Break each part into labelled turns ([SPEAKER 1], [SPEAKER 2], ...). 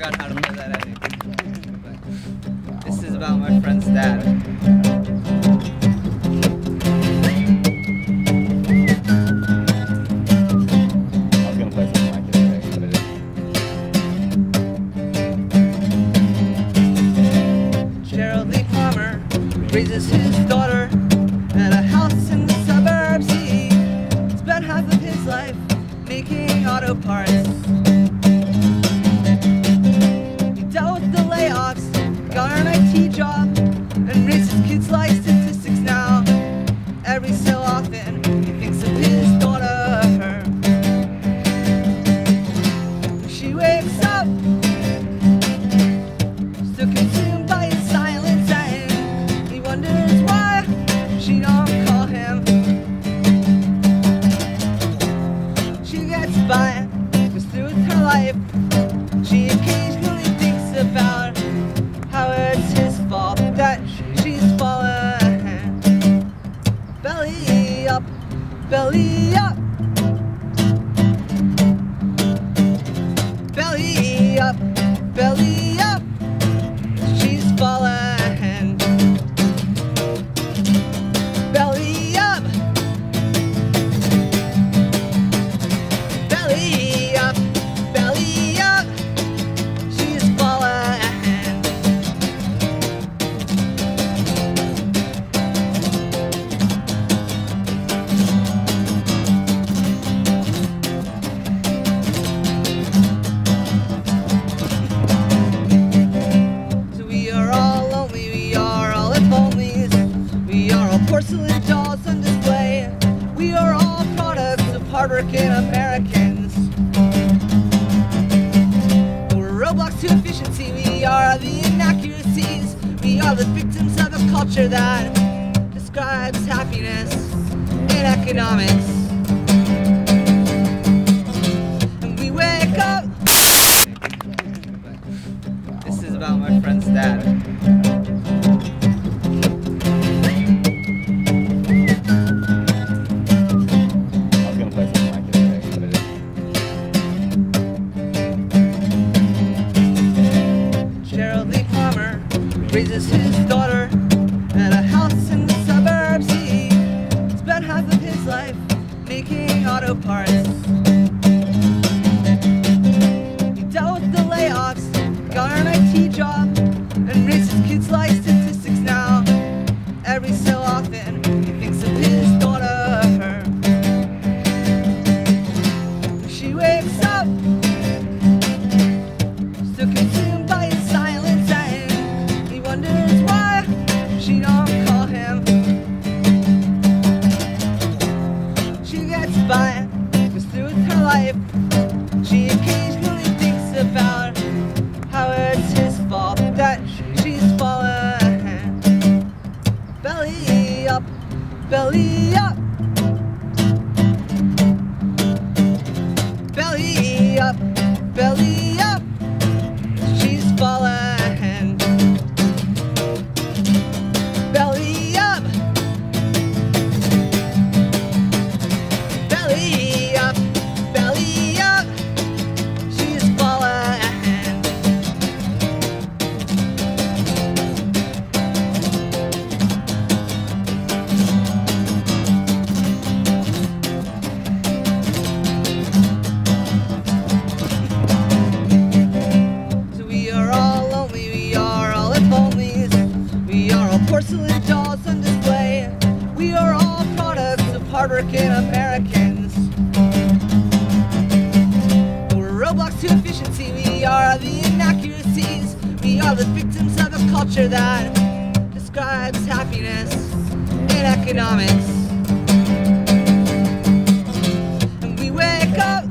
[SPEAKER 1] forgot how to play that ending. But this is about my friend's dad.
[SPEAKER 2] Raises his daughter at a house in the suburbs. He spent half of his life making auto parts. He dealt with the layoffs, got an IT job, and raised his kids like statistics now. Every so often he thinks of his daughter. She wakes up, still consumed by his silence, and he wonders why she don't call him. She gets by, goes through with her life. She occasionally thinks about how it's his fault that she's fallen. Belly up, belly up. Belly up, belly up. She's fallen. Belly up. Belly up, belly up. She's fallen. So we are all lonely, we are all if onlys. We are all porcelain dolls on display. We are all products of hardworking Americans. We're roadblocks to efficiency. We are the inaccuracies. We are the victims of a culture that describes happiness in economics. And we wake up.
[SPEAKER 1] This is about my friend's dad.
[SPEAKER 2] Raises his daughter at a house in the suburbs. He spent half of his life making auto parts. He dealt with the layoffs, got an IT job, and raised his kids like statistics now. Every so often he thinks of his daughter. She wakes up, still consumed by his silence, and he wonders why she don't call him. She gets by, goes through with her life. She occasionally thinks about how it's his fault that she's fallen. Belly up, belly up. Belly up, belly up. She's fallen. Belly up. Belly up, belly up. She's fallen. So we are all lonely, we are all if onlys. We are all porcelain dolls on display. We are all products of hardworking Americans. We're roadblocks to efficiency. We are the inaccuracies. We are the victims of a culture that describes happiness in economics. And we wake up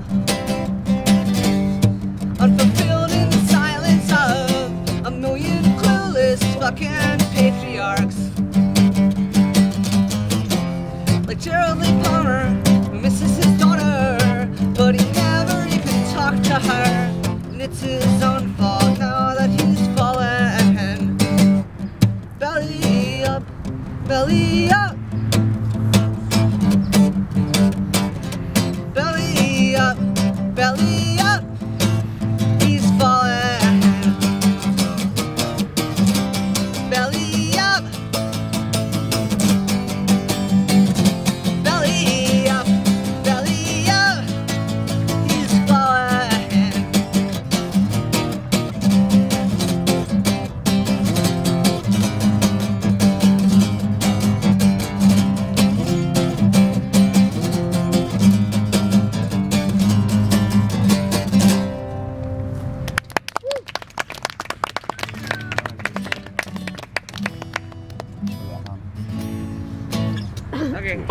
[SPEAKER 2] unfulfilled in the silence of a million clueless fucking patriarchs. Like Gerald Lee Palmer, who misses his daughter, but he never even talked to her. And it's his own fault now that he's fallen. Belly up, belly up. Belly up, belly up. He's fallen.
[SPEAKER 1] Okay,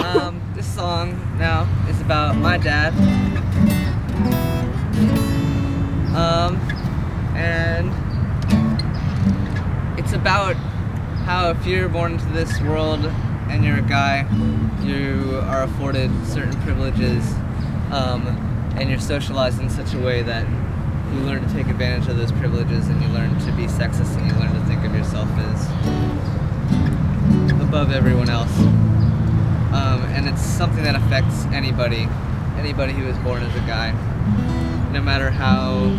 [SPEAKER 1] this song now is about my dad. And it's about how if you're born into this world and you're a guy, you are afforded certain privileges, and you're socialized in such a way that you learn to take advantage of those privileges, and you learn to be sexist, and you learn to think of yourself as above everyone else. And it's something that affects anybody who is born as a guy, no matter how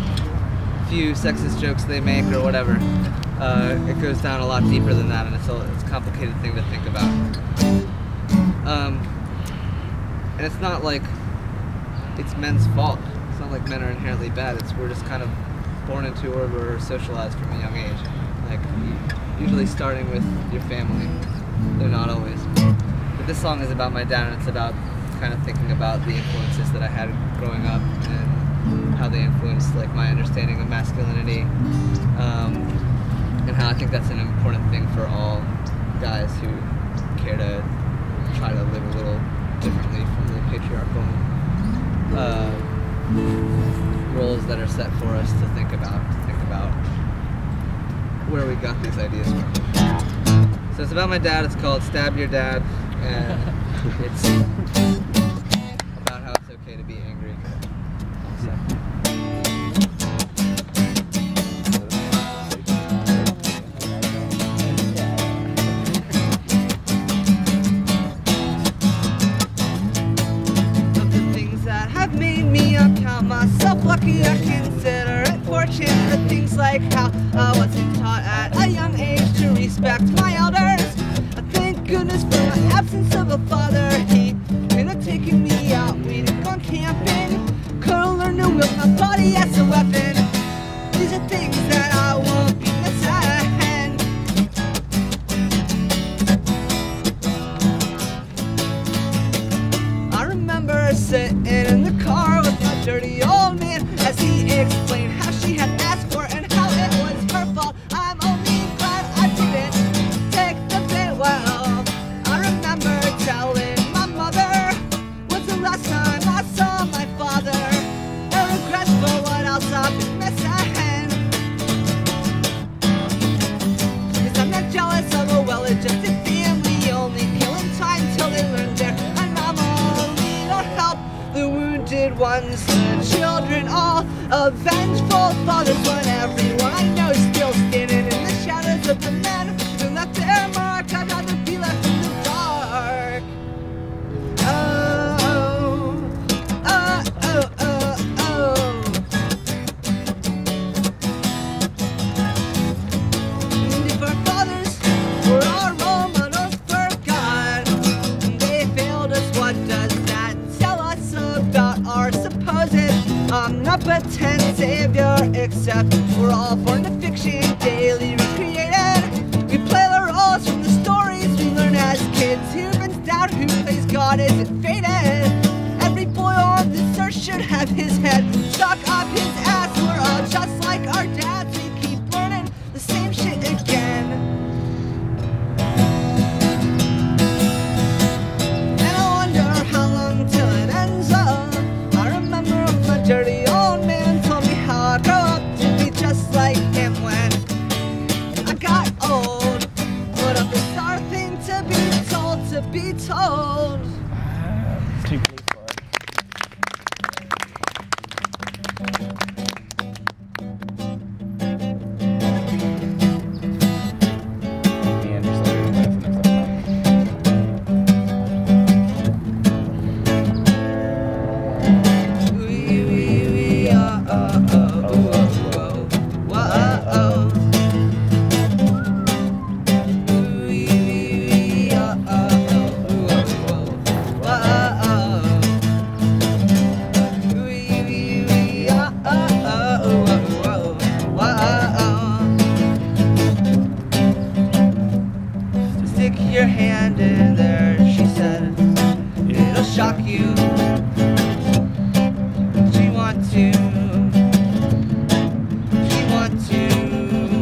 [SPEAKER 1] few sexist jokes they make or whatever. It goes down a lot deeper than that, and it's a complicated thing to think about. And it's not like it's men's fault. It's not like men are inherently bad. We're just kind of born into or we're socialized from a young age. Like, usually starting with your family. They're not always. But this song is about my dad, and it's about kind of thinking about the influences that I had growing up and how they influenced like my understanding of masculinity, and how I think that's an important thing for all guys who care to try to live a little differently from the patriarchal roles that are set for us to think about where we got these ideas from. So it's about my dad. It's called Stab Your Dad, and it's about how it's okay to be angry. So.
[SPEAKER 2] Myself lucky, I consider it fortunate. Things like how I wasn't taught at a young age to respect my elders. I thank goodness for my absence of a father. He ended up taking me out, we'd gone camping. Could've learned to wield my body as a weapon. These are things that I won't be missing. I remember sitting in the car with my dirty old man as he explained how she had asked for and how it was her fault. I'm only glad I didn't take the bait well. I remember telling my mother, when's the last time I saw my father? No regrets for what else I've been missing. Cause I'm not jealous of a well-adjusted family, only killing time till they learn their anomaly or help the wounded ones, the children, all vengeful fathers, when everyone I know is still standing in the shadows of the men who left their mark. I'd rather be left in the dark. Oh, oh, oh, oh, oh. And if our fathers were our role models for God, they failed us, what does that tell us about our supposed omnipotent savior? Except we're all born to fiction, daily recreated. We play the roles from the stories we learn as kids. Who brings down who plays God isn't fated. Every boy on this earth should have his head stuck up his ass. We're all just like our dads. We keep learning the same shit again. And I wonder how long till it ends up. I remember my dirty old man told me how I grow up to be just like him when I got old. What a bizarre thing to be told.
[SPEAKER 3] Too pleased for it. And just let everybody else in
[SPEAKER 2] Stick your hand in there, she said, it'll shock you. She want to,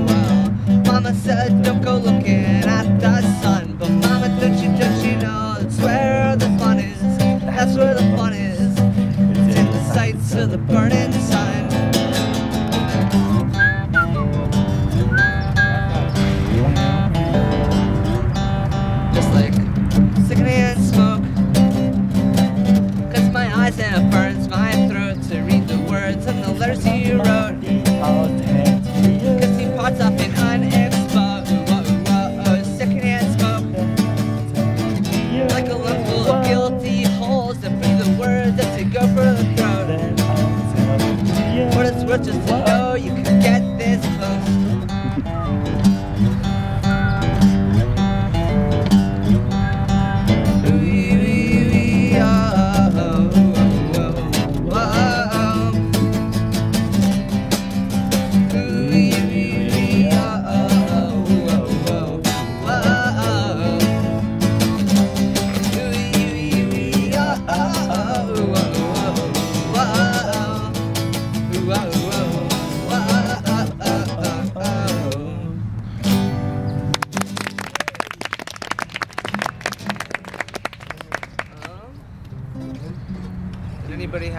[SPEAKER 2] well, Mama said don't go looking at the sun, but Mama, don't you know it's where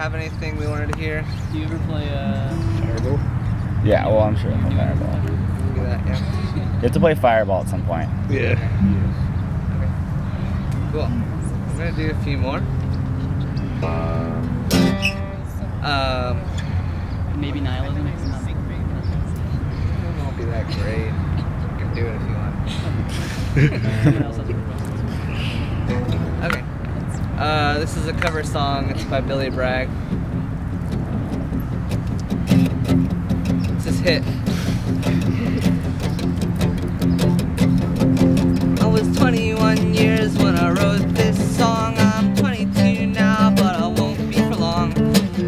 [SPEAKER 1] have anything we wanted to hear?
[SPEAKER 2] Do you ever play
[SPEAKER 3] Fireball? Yeah, well, I'm sure I'll play Fireball.
[SPEAKER 1] Look at that, yeah.
[SPEAKER 3] You have to play Fireball at some point.
[SPEAKER 1] Okay. Cool. I'm gonna do a few more.
[SPEAKER 2] maybe nihilism? It
[SPEAKER 1] won't be that great. You can do it if you want.
[SPEAKER 2] Someone else has a request.
[SPEAKER 1] Okay. This is a cover song. It's by Billy Bragg. It's his hit. I was 21 years when I wrote this song. I'm 22 now, but I won't be for long.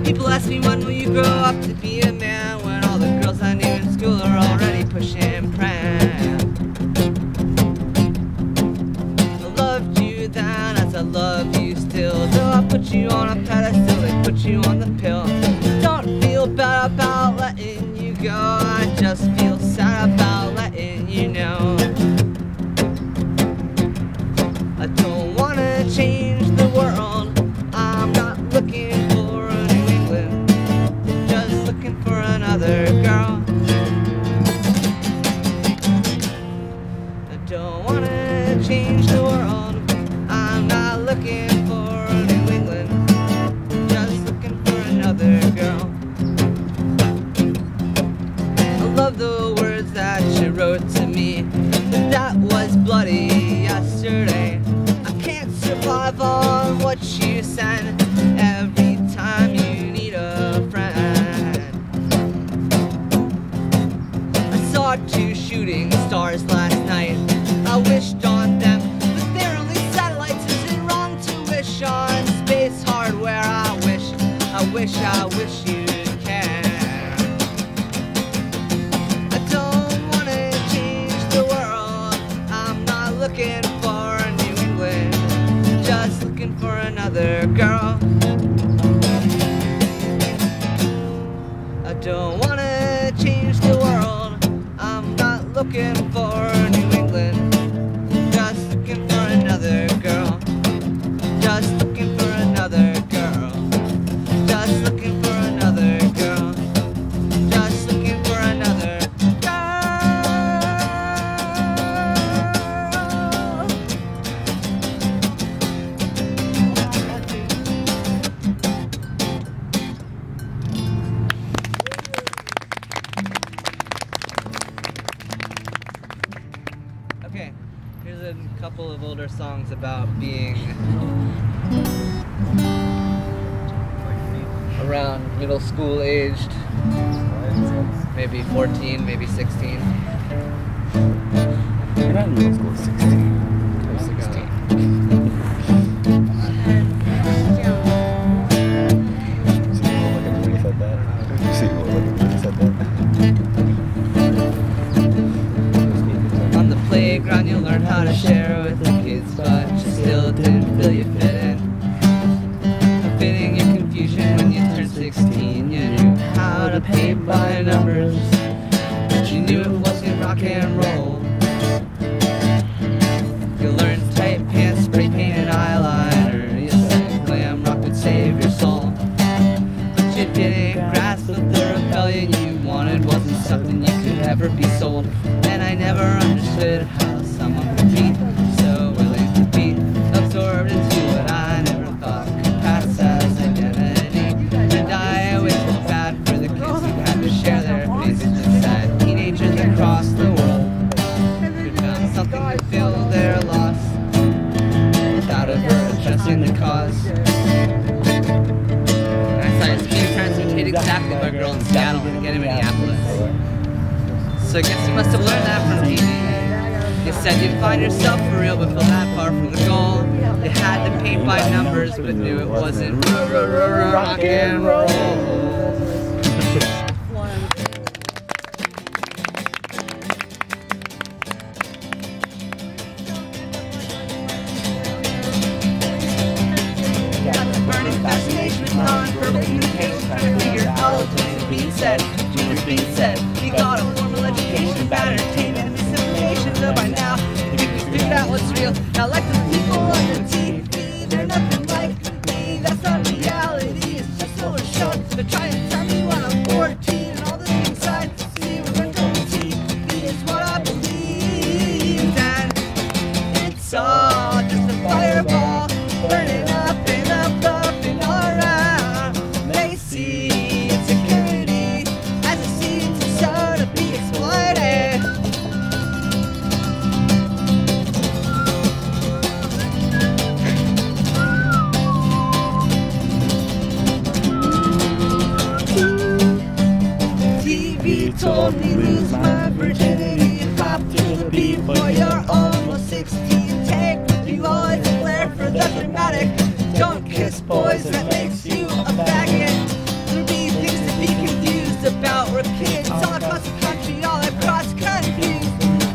[SPEAKER 1] People ask me, when will you grow up to be a man? When all the girls I knew in school are already pushing pram. I loved you then as I love you still. Though I put you on a pedestal, they put you on the pill. Don't feel bad about letting you go. I just feel sad about letting you know. I don't wanna change the world. I'm not looking for a New England, just looking for another girl. I don't wanna change the world. I'm not looking for a New England, just looking for another girl. I love the words that she wrote to me, but that was bloody yesterday. I can't survive on what you send every time you need a friend. I saw 2 shooting stars last night. I wished on them, but they're only satellites. Is it wrong to wish on space hardware? I wish you'd care. I don't wanna change the world. I'm not looking for a New England, just looking for another girl. I don't wanna change the world. I'm not looking for a New England, just looking for another girl. Just looking for another girl. Just looking for another girl. Just looking for another Okay, here's a couple of older songs about being around middle school aged, maybe 14, maybe 16.
[SPEAKER 3] You're not in middle school, 16.
[SPEAKER 1] I'm 16.
[SPEAKER 3] See, you look at me when you said that. You see, you look at me when you said that.
[SPEAKER 1] On the playground you'll learn how to share with the kids, but you still didn't feel you fit in. Fitting your confusion when you turned 16. You knew how to paint by numbers, but you knew it wasn't rock and roll. You learned tight pants, spray paint and eyeliner. You said glam rock would save your soul, but you didn't grasp that the rebellion you wanted wasn't something you could ever be sold. And I never understood how someone could be so willing to be absorbed into what I never thought could pass as identity. And I always felt bad for the kids who had to share their faces with sad teenagers across the world who found something to fill their loss without ever addressing the cause. And I saw his few friends who did exactly what a girl in Seattle and again in Minneapolis. So I guess you must have learned that from TV. You said you'd find yourself for real, but fell that far from the goal. You had to paint by numbers, but knew it wasn't rock and roll. Burning fascination with non-verbal communication, trying to figure out what was being said. What was being said. You got a formal education, bad entertainment, and misinformation. So by now, you think you figured out what's real. Now, like the people on the TV, they're nothing like me. That's not reality. It's just a
[SPEAKER 2] lose my virginity. Hop to the beat, boy, you're almost 16. Take with you always a flair for the dramatic. Don't kiss boys, that makes you a faggot. There'll be things to be confused about. We're kids all across the country, all across confused.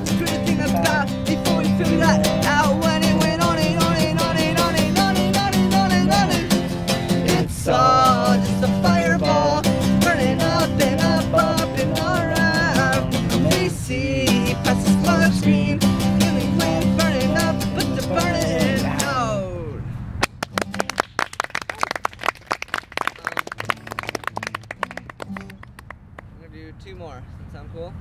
[SPEAKER 2] The good thing about before we figured that out, when it went on and on and on and on and on and on and on and on and it's all just a fireball burning up and up, up and around. We see past the smoke screen, feeling flame burning up, but to burn it out.
[SPEAKER 1] I'm gonna do 2 more. Does that sound cool?